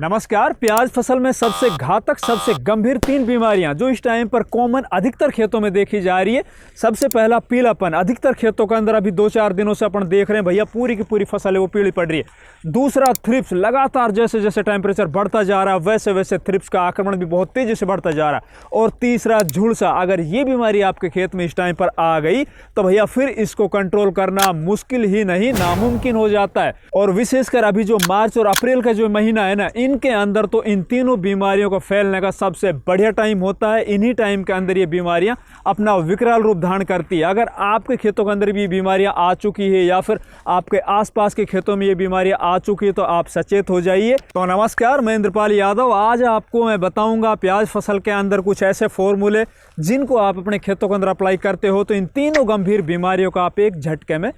नमस्कार। प्याज फसल में सबसे घातक सबसे गंभीर 3 बीमारियां जो इस टाइम पर कॉमन अधिकतर खेतों में देखी जा रही है। सबसे पहला पीलापन, अधिकतर खेतों के अंदर अभी 2-4 दिनों से अपन देख रहे हैं भैया पूरी की पूरी फसल है वो पीली पड़ रही है। दूसरा थ्रिप्स, लगातार जैसे जैसे टेम्परेचर बढ़ता जा रहा है वैसे वैसे थ्रिप्स का आक्रमण भी बहुत तेजी से बढ़ता जा रहा है। और तीसरा झुलसा, अगर ये बीमारी आपके खेत में इस टाइम पर आ गई तो भैया फिर इसको कंट्रोल करना मुश्किल ही नहीं नामुमकिन हो जाता है। और विशेषकर अभी जो मार्च और अप्रैल का जो महीना है ना, इनके अंदर तो इन तीनों बीमारियों को फैलने का सबसे बढ़िया टाइम होता है। इन्हीं टाइम के अंदर ये बीमारियां अपना विकराल रूप धारण करती है। अगर आपके खेतों के अंदर भी बीमारियां आ चुकी है या फिर आपके आसपास के खेतों में ये बीमारियां आ चुकी है तो आप सचेत हो जाइए। तो नमस्कार, मैं इंद्रपाल यादव। आज आपको मैं बताऊंगा प्याज फसल के अंदर कुछ ऐसे फॉर्मूले जिनको आप अपने खेतों के अंदर अप्लाई करते हो तो इन तीनों गंभीर बीमारियों का आप एक झटके में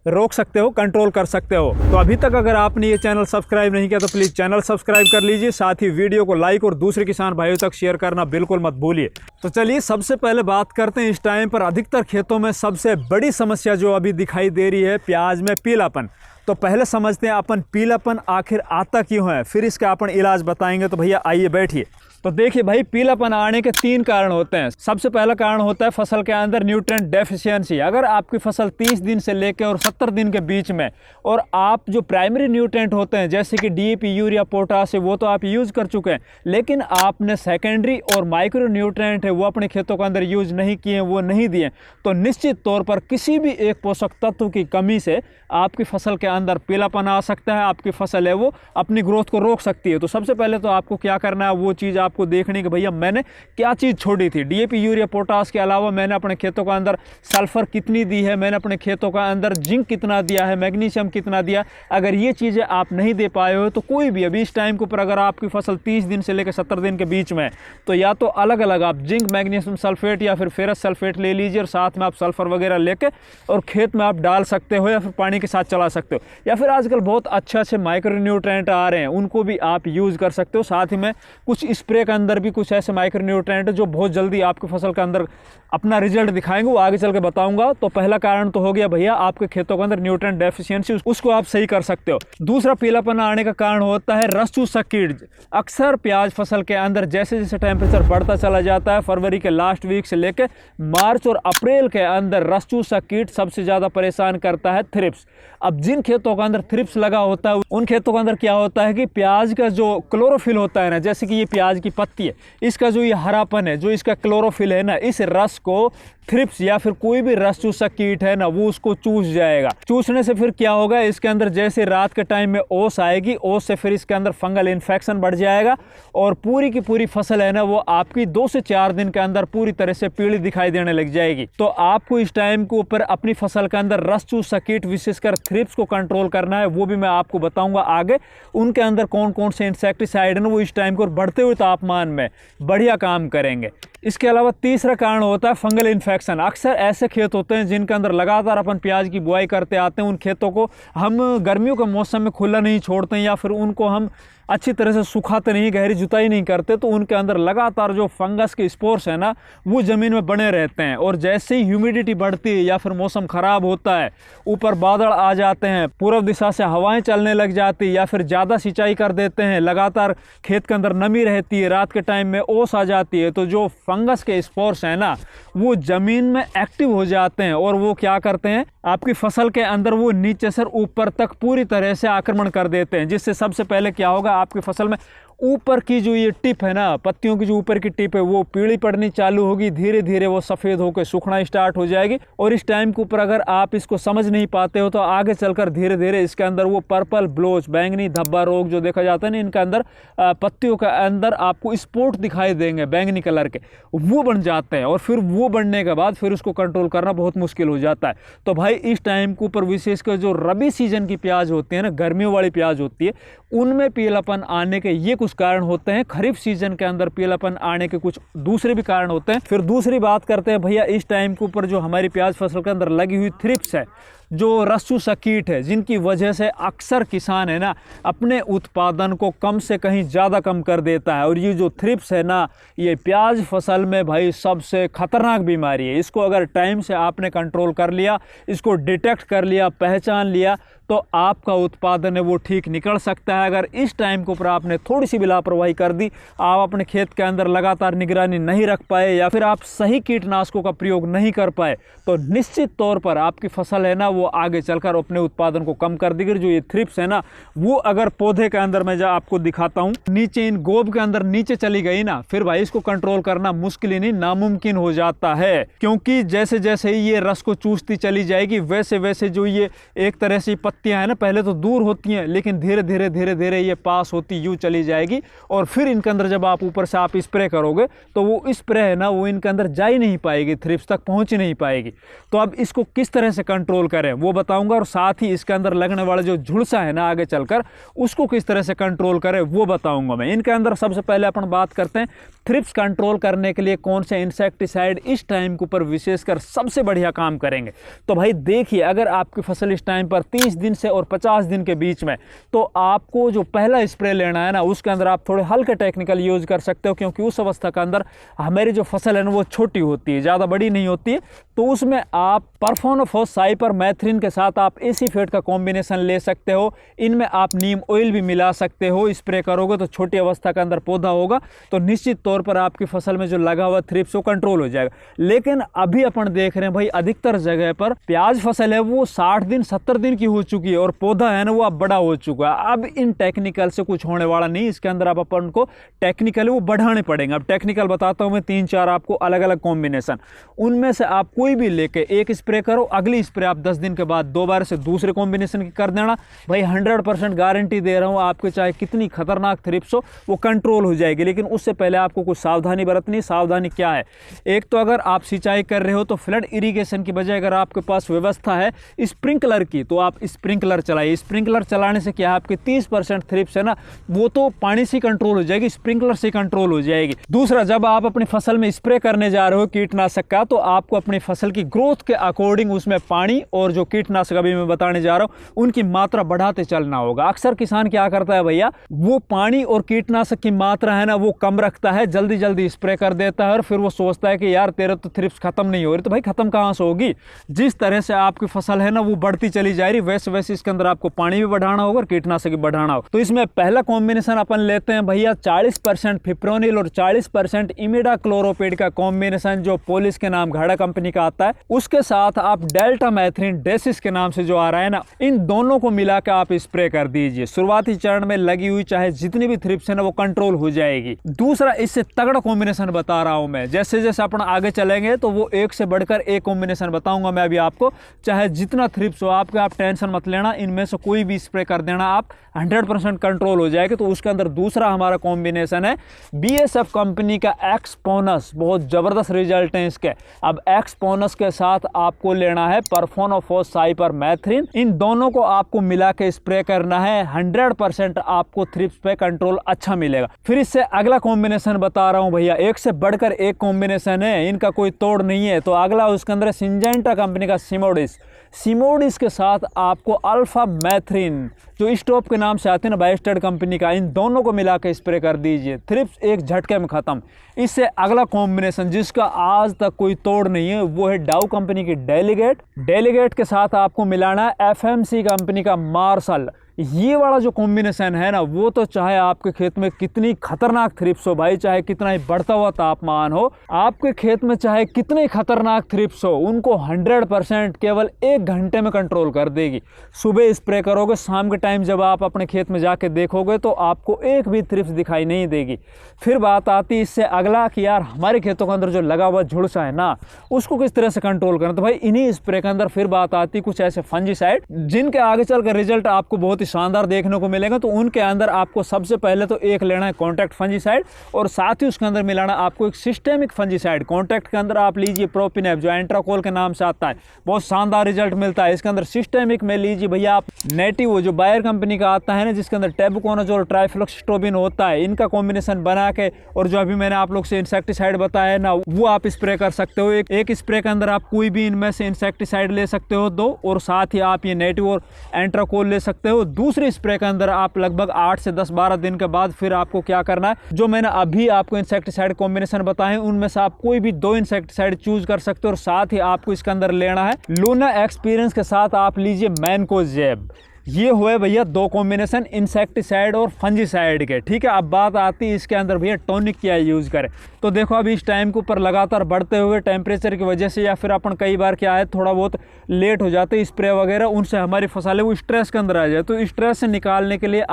रोक सकते हो, कंट्रोल कर सकते हो। तो अभी तक अगर आपने ये चैनल सब्सक्राइब नहीं किया तो प्लीज़ चैनल सब्सक्राइब कर लीजिए, साथ ही वीडियो को लाइक और दूसरे किसान भाइयों तक शेयर करना बिल्कुल मत भूलिए। तो चलिए सबसे पहले बात करते हैं इस टाइम पर अधिकतर खेतों में सबसे बड़ी समस्या जो अभी दिखाई दे रही है प्याज में, पीलापन। तो पहले समझते हैं अपन पीलापन आखिर आता क्यों है, फिर इसका अपन इलाज बताएंगे। तो भैया आइए बैठिए। तो देखिए भाई, पीलापन आने के 3 कारण होते हैं। सबसे पहला कारण होता है फसल के अंदर न्यूट्रिएंट डेफिशिएंसी। अगर आपकी फसल 30 दिन से लेकर और 70 दिन के बीच में, और आप जो प्राइमरी न्यूट्रिएंट होते हैं जैसे कि डीएपी, यूरिया, पोटाश है वो तो आप यूज कर चुके हैं, लेकिन आपने सेकेंडरी और माइक्रो न्यूट्रिएंट है वो अपने खेतों के अंदर यूज नहीं किए, वो नहीं दिए, तो निश्चित तौर पर किसी भी एक पोषक तत्व की कमी से आपकी फसल के अंदर पीलापन आ सकता है। आपकी फसल है वो अपनी ग्रोथ को रोक सकती है। तो सबसे पहले तो आपको क्या करना है, वो चीज़ आपको देखनी कि भैया मैंने क्या चीज़ छोड़ी थी। डीएपी, यूरिया, पोटाश के अलावा मैंने अपने खेतों के अंदर सल्फर कितनी दी है, मैंने अपने खेतों का अंदर जिंक कितना दिया है, मैग्नीशियम कितना दिया। अगर ये चीज़ें आप नहीं दे पाए हो तो कोई भी अभी इस टाइम के ऊपर अगर आपकी फसल 30 दिन से लेकर 70 दिन के बीच में है तो या तो अलग अलग आप जिंक, मैग्नीशियम सल्फेट या फिर फेरस सल्फेट ले लीजिए और साथ में आप सल्फर वगैरह लेके और खेत में आप डाल सकते हो या फिर पानी के साथ चला सकते हो। या फिर आजकल बहुत अच्छे माइक्रो न्यूट्रिएंट आ रहे हैं, उनको भी आप यूज़ कर सकते हो। साथ ही में कुछ स्प्रे के अंदर भी कुछ ऐसे माइक्रो न्यूट्रिएंट जो बहुत जल्दी आपकी फसल के अंदर अपना रिजल्ट दिखाएंगे, वो आगे चल के बताऊंगा। तो पहला कारण तो हो गया भैया आपके खेतों के अंदर न्यूट्रिएंट डेफिशिएंसी, उसको आप सही कर सकते हो। दूसरा पीलापन आने का कारण होता है रस चूसा कीट। अक्सर प्याज फसल के अंदर जैसे जैसे टेम्परेचर बढ़ता चला जाता है, फरवरी के लास्ट वीक से लेकर मार्च और अप्रैल के अंदर रस चूसा कीट सबसे ज्यादा परेशान करता है थ्रिप्स। अब जिन खेतों के अंदर थ्रिप्स लगा होता है उन खेतों के अंदर क्या होता है कि प्याज का जो क्लोरोफिल होता है ना, जैसे कि ये प्याज की पत्ती है, इसका जो ये हरापन है, जो इसका क्लोरोफिल है ना, इस रस को थ्रिप्स या फिर कोई भी रस चूसा कीट है ना वो उसको चूस जाएगा। चूसने से फिर क्या होगा, इसके अंदर जैसे रात के टाइम में ओस आएगी, ओस से फिर इसके अंदर फंगल इन्फेक्शन बढ़ जाएगा और पूरी की पूरी फसल है ना वो आपकी 2 से 4 दिन के अंदर पूरी तरह से पीली दिखाई देने लग जाएगी। तो आपको इस टाइम के ऊपर अपनी फसल के अंदर रस चूसा कीट विशेषकर थ्रिप्स को कंट्रोल करना है, वो भी मैं आपको बताऊंगा आगे। उनके अंदर कौन कौन से इंसेक्टिसाइड है वो इस टाइम को बढ़ते हुए तापमान में बढ़िया काम करेंगे। इसके अलावा तीसरा कारण होता है फंगल इन्फेक्शन। अक्सर ऐसे खेत होते हैं जिनके अंदर लगातार अपन प्याज की बुआई करते आते हैं, उन खेतों को हम गर्मियों के मौसम में खुला नहीं छोड़ते हैं या फिर उनको हम अच्छी तरह से सुखाते नहीं, गहरी जुताई नहीं करते, तो उनके अंदर लगातार जो फंगस के स्पोर्स है ना वो ज़मीन में बने रहते हैं। और जैसे ही ह्यूमिडिटी बढ़ती है या फिर मौसम ख़राब होता है, ऊपर बादल आ जाते हैं, पूर्व दिशा से हवाएं चलने लग जाती या फिर ज़्यादा सिंचाई कर देते हैं, लगातार खेत के अंदर नमी रहती है, रात के टाइम में ओस आ जाती है, तो जो फंगस के स्पोर्स हैं ना वो ज़मीन में एक्टिव हो जाते हैं और वो क्या करते हैं आपकी फसल के अंदर वो नीचे से ऊपर तक पूरी तरह से आक्रमण कर देते हैं। जिससे सबसे पहले क्या होगा, आपकी फसल में ऊपर की जो ये टिप है ना, पत्तियों की जो ऊपर की टिप है वो पीली पड़नी चालू होगी, धीरे धीरे वो सफ़ेद होकर सूखना स्टार्ट हो जाएगी। और इस टाइम के ऊपर अगर आप इसको समझ नहीं पाते हो तो आगे चलकर धीरे धीरे इसके अंदर वो पर्पल ब्लोच, बैंगनी धब्बा रोग जो देखा जाता है ना, इनके अंदर पत्तियों के अंदर आपको स्पॉट दिखाई देंगे बैंगनी कलर के, वो बन जाते हैं। और फिर वो बनने के बाद फिर उसको कंट्रोल करना बहुत मुश्किल हो जाता है। तो भाई इस टाइम के ऊपर विशेषकर जो रबी सीजन की प्याज होती है ना, गर्मियों वाली प्याज होती है, उनमें पीलापन आने के ये कुछ कारण होते हैं। खरीफ सीजन के अंदर पीलापन आने के कुछ दूसरे भी कारण होते हैं। फिर दूसरी बात करते हैं भैया इस टाइम के ऊपर जो हमारी प्याज फसल के अंदर लगी हुई थ्रिप्स है, जो रस्सू सा कीट है, जिनकी वजह से अक्सर किसान है ना अपने उत्पादन को कम से कहीं ज़्यादा कम कर देता है। और ये जो थ्रिप्स है ना, ये प्याज फसल में भाई सबसे खतरनाक बीमारी है। इसको अगर टाइम से आपने कंट्रोल कर लिया, इसको डिटेक्ट कर लिया, पहचान लिया, तो आपका उत्पादन है वो ठीक निकल सकता है। अगर इस टाइम के ऊपर आपने थोड़ी सी भी लापरवाही कर दी, आप अपने खेत के अंदर लगातार निगरानी नहीं रख पाए या फिर आप सही कीटनाशकों का प्रयोग नहीं कर पाए, तो निश्चित तौर पर आपकी फसल है ना वो आगे चलकर अपने उत्पादन को कम कर देगी। जो ये थ्रिप्स है ना, वो अगर पौधे के अंदर मैं आपको दिखाता हूँ, नीचे इन गोब के अंदर नीचे चली गई ना, फिर भाई इसको कंट्रोल करना मुश्किल ही नहीं नामुमकिन हो जाता है। क्योंकि जैसे जैसे ही ये रस को चूसती चली जाएगी, वैसे वैसे जो ये एक तरह से पत्तियां हैं ना, पहले तो दूर होती हैं, लेकिन धीरे धीरे धीरे धीरे ये पास होती यूँ चली जाएगी। और फिर इनके अंदर जब आप ऊपर से आप स्प्रे करोगे, तो वो स्प्रे है ना वो इनके अंदर जा ही नहीं पाएगी, थ्रिप्स तक पहुंच ही नहीं पाएगी। तो अब इसको किस तरह से कंट्रोल करें वो बताऊंगा, और साथ ही इसके अंदर लगने वाला जो झुलसा है ना आगे चलकर, उसको किस तरह से कंट्रोल करें वो बताऊंगा मैं। इनके अंदर सबसे पहले अपन बात करते हैं थ्रिप्स कंट्रोल करने के लिए कौन से इंसेक्टिसाइड इस टाइम के ऊपर विशेषकर सबसे बढ़िया काम करेंगे। तो भाई देखिए, अगर आपकी फसल इस टाइम पर 30 दिन से और 50 दिन के बीच में, तो आपको जो पहला स्प्रे लेना है ना, उसके अंदर आप थोड़े हल्के टेक्निकल यूज कर सकते हो। क्योंकि उस अवस्था के अंदर हमारी जो फसल है ना वो छोटी होती है, ज़्यादा बड़ी नहीं होती है। तो उसमें आप परफोनोफॉस साइपरमेथ्रिन के साथ आप एसीफेट का कॉम्बिनेशन ले सकते हो। इनमें आप नीम ऑयल भी मिला सकते हो। स्प्रे करोगे तो छोटी अवस्था के अंदर पौधा होगा, तो निश्चित तौर पर आपकी फसल में जो लगा हुआ थ्रिप्स वो कंट्रोल हो जाएगा। लेकिन अभी अपन देख रहे हैं भाई, अधिकतर जगह पर प्याज फसल है वो 60 दिन 70 दिन की हो चुकी है और पौधा है ना वो अब बड़ा हो चुका है। अब इन टेक्निकल से कुछ होने वाला नहीं, इसके अंदर आप अपन को टेक्निकल वो बढ़ाने पड़ेंगे। अब टेक्निकल बताता हूं मैं 3-4 आपको अलग अलग कॉम्बिनेशन, उनमें से आप कोई भी लेके एक स्प्रे करो, अगली स्प्रे आप 10 दिन के बाद दोबारा से दूसरे कॉम्बिनेशन की कर देना। भाई 100% गारंटी दे रहा हूं, आपके चाहे कितनी खतरनाक थ्रिप्स हो वो कंट्रोल हो जाएगी। लेकिन उससे पहले आपको कुछ सावधानी बरतनी। सावधानी क्या है? एक तो अगर आप सिंचाई कर रहे हो तो फ्लड इरिगेशन की बजाय अगर आपके पास व्यवस्था है स्प्रिंकलर की, तो आप स्प्रिंकलर चलाइए। स्प्रिंकलर चलाने से क्या है, आपके 30% थ्रिप्स है ना वो तो पानी से कंट्रोल हो जाएगी, स्प्रिंकलर से कंट्रोल हो जाएगी। दूसरा, जब आप अपनी फसल में स्प्रे करने जा रहे हो कीटनाशक का, तो आपको अपनी फसल की ग्रोथ के अकॉर्डिंग उसमें पानी और जो कीटनाशक अभी मैं बताने जा रहा हूं उनकी मात्रा बढ़ाते चलना होगा। अक्सर किसान क्या करता है भैया, वो पानी और कीटनाशक की मात्रा है ना वो कम रखता है, जल्दी जल्दी स्प्रे कर देता है और फिर वो सोचता है कि यार तेरे तो थ्रिप्स खत्म नहीं हो रही। तो भाई खत्म कहां से होगी? जिस तरह से आपकी फसल है ना वो बढ़ती चली जा रही, वैसे वैसे इसके अंदर आपको पानी भी बढ़ाना होगा और कीटनाशक भी बढ़ाना होगा। तो इसमें पहला कॉम्बिनेशन अपन लेते हैं भैया 40% फिप्रोनिल और 40% इमिडाक्लोरोपिड का कॉम्बिनेशन, जो पोलिस के नाम घड़ा कंपनी का आता है। उसके साथ आप डेल्टा मैथ्रिन डेसिस के नाम से जो आ रहा है ना, इन दोनों को मिला के आप स्प्रे कर दीजिए। शुरुआती चरण में लगी हुई चाहे जितनी भी थ्रिप्स है ना वो कंट्रोल हो जाएगी। दूसरा, इससे तगड़ा कॉम्बिनेशन बता रहा हूं मैं, जैसे जैसे अपन आगे चलेंगे तो वो एक से बढ़कर एक कॉम्बिनेशन बताऊंगा मैं अभी आपको। चाहे जितना थ्रिप्स हो आपके, आप टेंशन मत लेना, इनमें से कोई भी स्प्रे कर देना, आप 100% कंट्रोल हो जाएगा। तो उसके अंदर दूसरा हमारा कॉम्बिनेशन है BASF कंपनी का एक्सपोनस। बहुत जबरदस्त रिजल्ट है इसके। अब एक्सपोनस के साथ आपको लेना है परफोनोफॉस साइपरमेथ्रिन। इन दोनों को आपको मिला के स्प्रे करना है, 100% आपको थ्रिप्स पे कंट्रोल अच्छा मिलेगा। फिर इससे अगला कॉम्बिनेशन बता रहा हूं भैया, एक से बढ़कर एक कॉम्बिनेशन है, इनका कोई तोड़ नहीं है। तो अगला उसके अंदर सिंजेंटा कंपनी का सिमोडिस के साथ आपको अल्फा मैथ्रिन, जो स्टॉप के नाम से आते हैं ना बायस्टेड कंपनी का, इन दोनों को मिला के स्प्रे कर दीजिए। थ्रिप्स एक झटके में खत्म। इससे अगला कॉम्बिनेशन जिसका आज तक कोई तोड़ नहीं है वो है डाउ कंपनी की डेलीगेट के साथ आपको मिलाना है FMC कंपनी का मार्शल। ये वाला जो कॉम्बिनेशन है ना वो तो चाहे आपके खेत में कितनी खतरनाक थ्रिप्स हो भाई, चाहे कितना ही बढ़ता हुआ तापमान हो, आपके खेत में चाहे कितने खतरनाक थ्रिप्स हो, उनको 100% केवल 1 घंटे में कंट्रोल कर देगी। सुबह स्प्रे करोगे, शाम के टाइम जब आप अपने खेत में जाके देखोगे तो आपको एक भी थ्रिप्स दिखाई नहीं देगी। फिर बात आती इससे अगला कि यार हमारे खेतों के अंदर जो लगा हुआ झुलसा है ना उसको किस तरह से कंट्रोल करना। तो भाई इन्हीं स्प्रे के अंदर फिर बात आती कुछ ऐसे फंजीसाइड जिनके आगे चलकर रिजल्ट आपको बहुत ही शानदार देखने को मिलेगा। तो उनके अंदर आपको सबसे पहले तो एक लेना है कॉन्टैक्ट फंजीसाइड और साथ ही उसके अंदर मिलाना आपको एक सिस्टेमिक फंजीसाइड। कॉन्टैक्ट के अंदर आप लीजिए प्रोपिनेप जो एंट्राकोल के नाम से आता है, बहुत शानदार रिजल्ट मिलता है। इसके अंदर सिस्टेमिक में लीजिए भैया आप नेटिव जो बायर कंपनी का आता है ना, जिसके अंदर टेबुकोनाजोल ट्राइफ्लॉक्सट्रोबिन होता है, इनका कॉम्बिनेशन बना के और जो अभी मैंने आप लोग से इंसेक्टिसाइड बताया है ना, वो आप स्प्रे कर सकते हो। एक स्प्रे के अंदर आप कोई भी इनमें से इंसेक्टिसाइड ले सकते हो 2, और साथ ही आप ये नेटिव और एंट्राकोल ले सकते हो। दूसरे स्प्रे के अंदर आप लगभग 8 से 10-12 दिन के बाद फिर आपको क्या करना है, जो मैंने अभी आपको इंसेक्टिसाइड कॉम्बिनेशन बताए उनमें से आप कोई भी 2 इंसेक्टिसाइड चूज कर सकते हो। और साथ ही आपको इसके अंदर लेना है लूना एक्सपीरियंस के साथ आप लीजिए मैनकोजेब। ये हुए भैया 2 कॉम्बिनेशन इंसेक्टिसाइड और फंजीसाइड के, ठीक है। अब बात आती है इसके अंदर भैया टॉनिक क्या यूज़ करें। तो देखो अभी इस टाइम के ऊपर लगातार बढ़ते हुए टेम्परेचर की वजह से या फिर अपन कई बार क्या है थोड़ा बहुत लेट हो जाते स्प्रे वगैरह, उनसे हमारी फसल है वो स्ट्रेस के अंदर आ जाए। तो स्ट्रेस से निकालने के लिए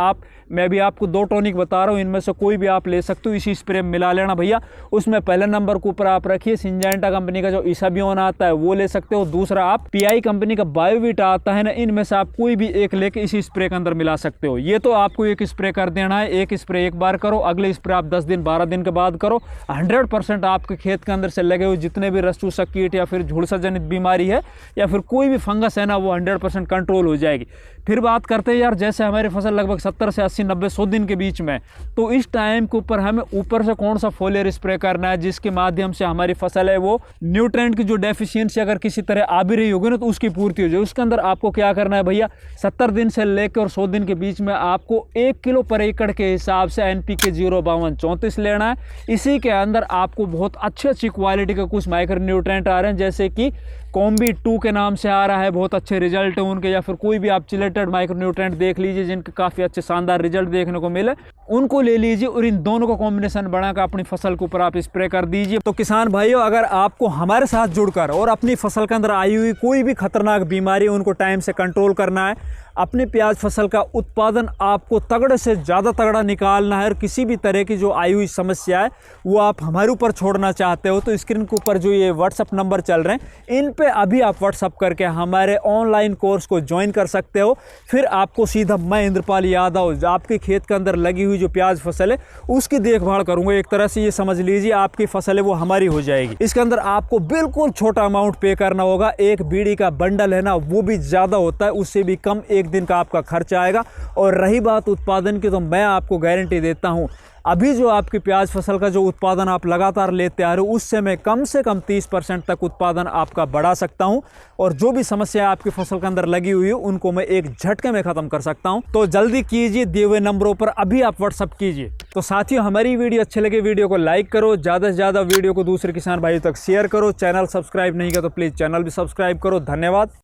मैं भी आपको 2 टॉनिक बता रहा हूँ, इनमें से कोई भी आप ले सकते हो, इसी स्प्रे में मिला लेना भैया। उसमें पहले नंबर के ऊपर आप रखिए सिंजेंटा कंपनी का जो इसाबियोन आता है वो ले सकते हो। दूसरा आप पीआई कंपनी का बायोवीटा आता है ना, इनमें से आप कोई भी एक लेके इसी स्प्रे के अंदर मिला सकते हो। ये तो आपको एक स्प्रे कर देना है, एक स्प्रे एक बार करो, अगले स्प्रे आप 10 दिन 12 दिन के बाद करो। 100% आपके खेत के अंदर से लगे हुए जितने भी रस चूसक कीट या फिर झुलसा जनित बीमारी है या फिर कोई भी फंगस है ना, वो 100% कंट्रोल हो जाएगी। फिर बात करते हैं यार, जैसे हमारी फसल लगभग 70 से 80 90 100 दिन के बीच में, तो इस टाइम के ऊपर हमें ऊपर से कौन सा फोलियर स्प्रे करना है जिसके माध्यम से हमारी फसल है वो न्यूट्रेंट की जो डेफिशिएंसी अगर किसी तरह आ भी रही होगी ना, तो उसकी पूर्ति हो जाए। उसके अंदर आपको क्या करना है भैया, 70 दिन से लेकर और 100 दिन के बीच में आपको 1 किलो पर एकड़ के हिसाब से NPK 05234 लेना है। इसी के अंदर आपको बहुत अच्छी क्वालिटी के कुछ माइक्रो न्यूट्रेंट आ रहे हैं, जैसे कि कॉम्बी 2 के नाम से आ रहा है, बहुत अच्छे रिजल्ट है उनके, या फिर कोई भी आप चिलेटेड माइक्रो न्यूट्रेंट देख लीजिए जिनके काफ़ी अच्छे शानदार रिजल्ट देखने को मिले, उनको ले लीजिए और इन दोनों का कॉम्बिनेशन बनाकर अपनी फसल के ऊपर आप स्प्रे कर दीजिए। तो किसान भाइयों, अगर आपको हमारे साथ जुड़कर और अपनी फसल के अंदर आई हुई कोई भी खतरनाक बीमारी उनको टाइम से कंट्रोल करना है, अपनी प्याज फसल का उत्पादन आपको तगड़े से ज़्यादा तगड़ा निकालना है और किसी भी तरह की जो आई हुई समस्या है वो आप हमारे ऊपर छोड़ना चाहते हो, तो स्क्रीन के ऊपर जो ये व्हाट्सअप नंबर चल रहे हैं इन पे अभी आप व्हाट्सअप करके हमारे ऑनलाइन कोर्स को ज्वाइन कर सकते हो। फिर आपको सीधा मैं इंद्रपाल यादव आपके खेत के अंदर लगी हुई जो प्याज फसल है उसकी देखभाल करूँगा। एक तरह से ये समझ लीजिए आपकी फसल है वो हमारी हो जाएगी। इसके अंदर आपको बिल्कुल छोटा अमाउंट पे करना होगा, एक बीड़ी का बंडल है ना वो भी ज़्यादा होता है, उससे भी कम 1 दिन का आपका खर्च आएगा। और रही बात उत्पादन की, तो मैं आपको गारंटी देता हूं अभी जो आपकी प्याज फसल का जो उत्पादन आप लगातार लेते आ रहे हो उससे मैं कम से कम 30% तक उत्पादन आपका बढ़ा सकता हूं, और जो भी समस्या आपकी फसल के अंदर लगी हुई है उनको मैं एक झटके में खत्म कर सकता हूं। तो जल्दी कीजिए, दिए हुए नंबरों पर अभी आप व्हाट्सअप कीजिए। तो साथियों, हमारी वीडियो अच्छे लगे वीडियो को लाइक करो, ज़्यादा से ज़्यादा वीडियो को दूसरे किसान भाइयों तक शेयर करो। चैनल सब्सक्राइब नहीं किया तो प्लीज़ चैनल भी सब्सक्राइब करो। धन्यवाद।